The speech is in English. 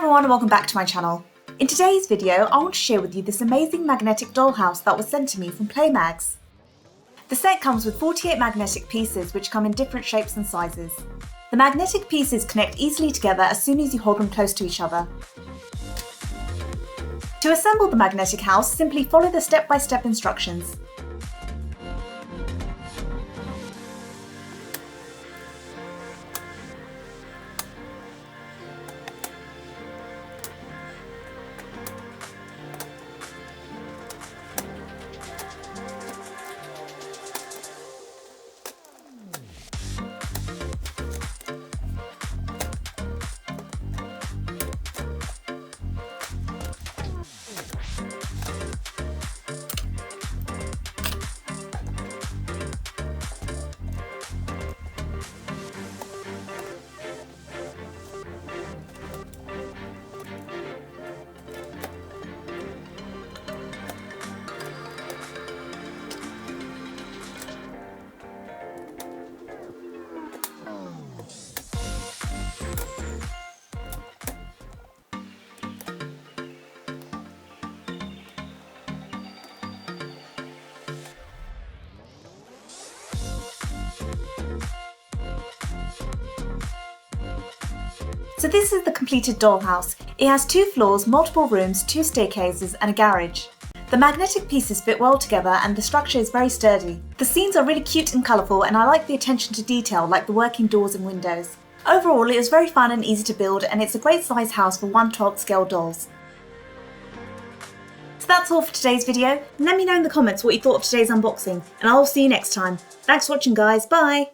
everyone and welcome back to my channel. In today's video, I want to share with you this amazing magnetic dollhouse that was sent to me from Playmags. The set comes with 48 magnetic pieces which come in different shapes and sizes. The magnetic pieces connect easily together as soon as you hold them close to each other. To assemble the magnetic house, simply follow the step-by-step instructions. So this is the completed dollhouse. It has 2 floors, multiple rooms, 2 staircases and a garage. The magnetic pieces fit well together and the structure is very sturdy. The scenes are really cute and colourful and I like the attention to detail like the working doors and windows. Overall it was very fun and easy to build and it's a great size house for 1/12 scale dolls. So that's all for today's video. Let me know in the comments what you thought of today's unboxing and I'll see you next time. Thanks for watching guys, bye!